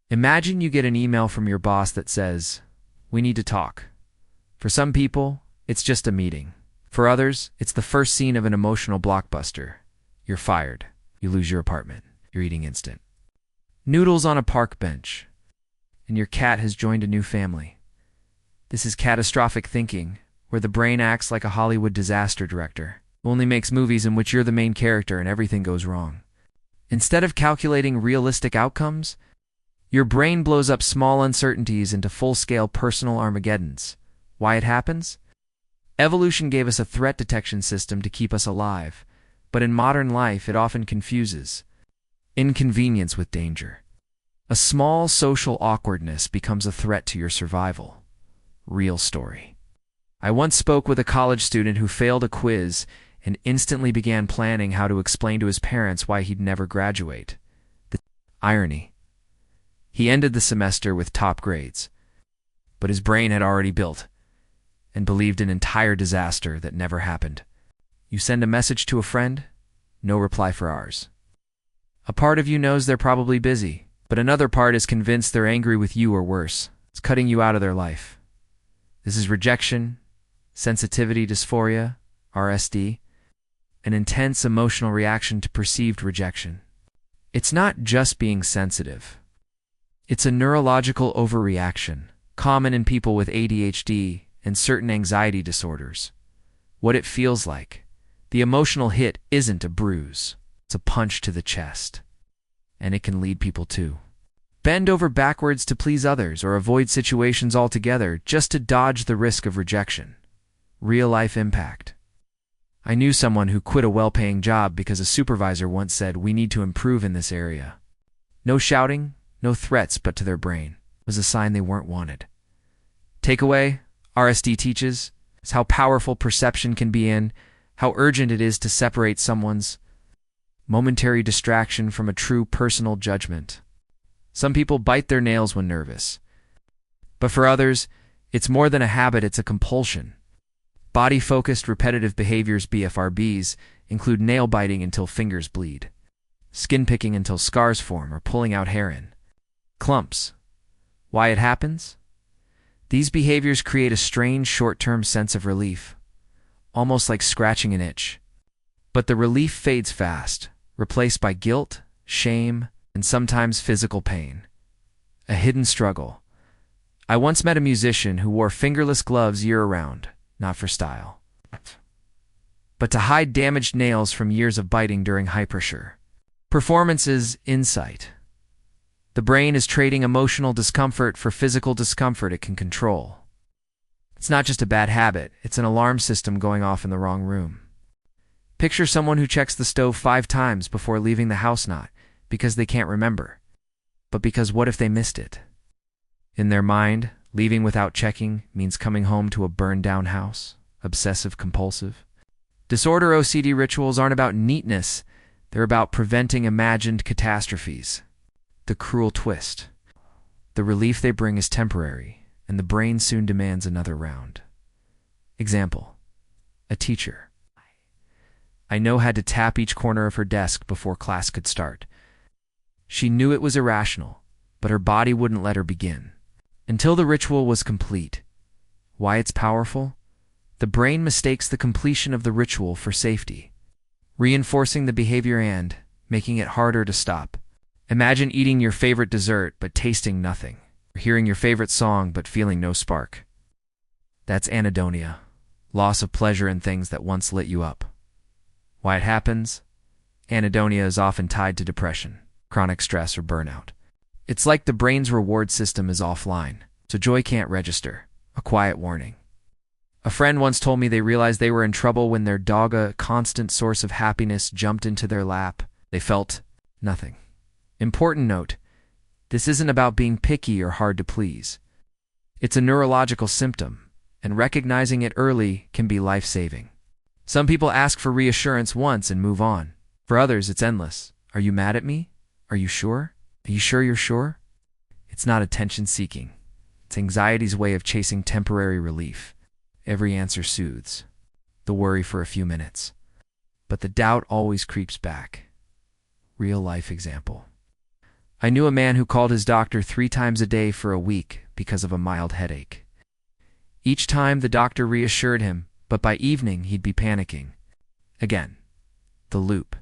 Imagine you get an email from your boss that says, "We need to talk." For some people, it's just a meeting. For others, it's the first scene of an emotional blockbuster. You're fired. You lose your apartment. You're eating instant noodles on a park bench. And your cat has joined a new family. This is catastrophic thinking, where the brain acts like a Hollywood disaster director, who only makes movies in which you're the main character and everything goes wrong. Instead of calculating realistic outcomes, your brain blows up small uncertainties into full-scale personal Armageddons. Why it happens? Evolution gave us a threat detection system to keep us alive, but in modern life it often confuses inconvenience with danger. A small social awkwardness becomes a threat to your survival. Real story. I once spoke with a college student who failed a quiz and instantly began planning how to explain to his parents why he'd never graduate. The irony. He ended the semester with top grades, but his brain had already built and believed an entire disaster that never happened. You send a message to a friend, no reply for hours. A part of you knows they're probably busy, but another part is convinced they're angry with you or worse. It's cutting you out of their life. This is rejection, sensitivity dysphoria, RSD, an intense emotional reaction to perceived rejection. It's not just being sensitive. It's a neurological overreaction, common in people with ADHD and certain anxiety disorders. What it feels like. The emotional hit isn't a bruise. It's a punch to the chest. And it can lead people to bend over backwards to please others or avoid situations altogether just to dodge the risk of rejection. Real-life impact. I knew someone who quit a well-paying job because a supervisor once said, "We need to improve in this area." No shouting, no threats, but to their brain was a sign they weren't wanted. Takeaway, RSD teaches is how powerful perception can be and how urgent it is to separate someone's momentary distraction from a true personal judgment. Some people bite their nails when nervous, but for others, it's more than a habit, it's a compulsion. Body-focused repetitive behaviors, BFRBs, include nail biting until fingers bleed, skin picking until scars form, or pulling out hair in clumps. Why it happens? These behaviors create a strange short-term sense of relief, almost like scratching an itch. But the relief fades fast, replaced by guilt, shame, and sometimes physical pain. A hidden struggle. I once met a musician who wore fingerless gloves year-round, not for style, but to hide damaged nails from years of biting during high pressure. Performance's insight. The brain is trading emotional discomfort for physical discomfort it can control. It's not just a bad habit, it's an alarm system going off in the wrong room. Picture someone who checks the stove 5 times before leaving the house, not because they can't remember, but because what if they missed it? In their mind, leaving without checking means coming home to a burned-down house, obsessive-compulsive. Disorder OCD rituals aren't about neatness, they're about preventing imagined catastrophes. The cruel twist. The relief they bring is temporary, and the brain soon demands another round. Example. A teacher. I know had to tap each corner of her desk before class could start. She knew it was irrational, but her body wouldn't let her begin until the ritual was complete. Why it's powerful? The brain mistakes the completion of the ritual for safety, reinforcing the behavior and making it harder to stop. Imagine eating your favorite dessert but tasting nothing, or hearing your favorite song but feeling no spark. That's anhedonia, loss of pleasure in things that once lit you up. Why it happens? Anhedonia is often tied to depression, chronic stress, or burnout. It's like the brain's reward system is offline, so joy can't register. A quiet warning. A friend once told me they realized they were in trouble when their dog, a constant source of happiness, jumped into their lap. They felt nothing. Important note, this isn't about being picky or hard to please. It's a neurological symptom, and recognizing it early can be life-saving. Some people ask for reassurance once and move on. For others, it's endless. Are you mad at me? Are you sure? Are you sure you're sure? It's not attention-seeking. It's anxiety's way of chasing temporary relief. Every answer soothes the worry for a few minutes, but the doubt always creeps back. Real-life example. I knew a man who called his doctor 3 times a day for a week because of a mild headache. Each time the doctor reassured him, but by evening he'd be panicking. Again, the loop.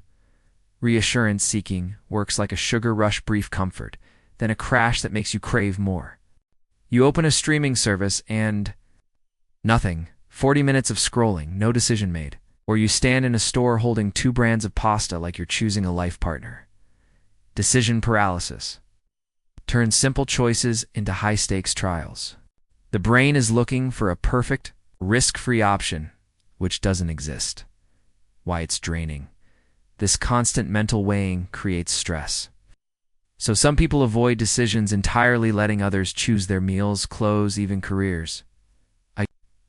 Reassurance seeking works like a sugar rush brief comfort, then a crash that makes you crave more. You open a streaming service and nothing. 40 minutes of scrolling, no decision made. Or you stand in a store holding 2 brands of pasta like you're choosing a life partner. Decision paralysis. Turns simple choices into high-stakes trials. The brain is looking for a perfect, risk-free option, which doesn't exist. Why it's draining. This constant mental weighing creates stress. So some people avoid decisions entirely, letting others choose their meals, clothes, even careers.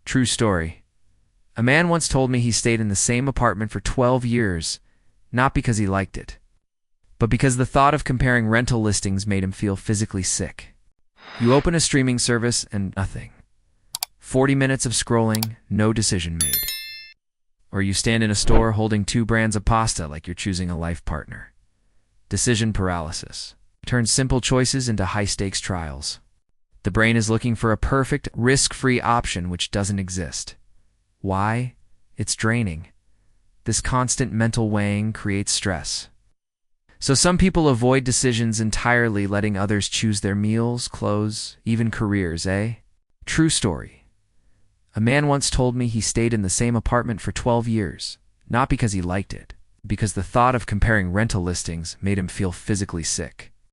True story. A man once told me he stayed in the same apartment for 12 years, not because he liked it, but because the thought of comparing rental listings made him feel physically sick. You open a streaming service and nothing. 40 minutes of scrolling, no decision made. Or you stand in a store holding 2 brands of pasta like you're choosing a life partner. Decision paralysis. Turns simple choices into high-stakes trials. The brain is looking for a perfect, risk-free option which doesn't exist. Why? It's draining. This constant mental weighing creates stress. So some people avoid decisions entirely, letting others choose their meals, clothes, even careers, eh? True story. A man once told me he stayed in the same apartment for 12 years, not because he liked it, because the thought of comparing rental listings made him feel physically sick.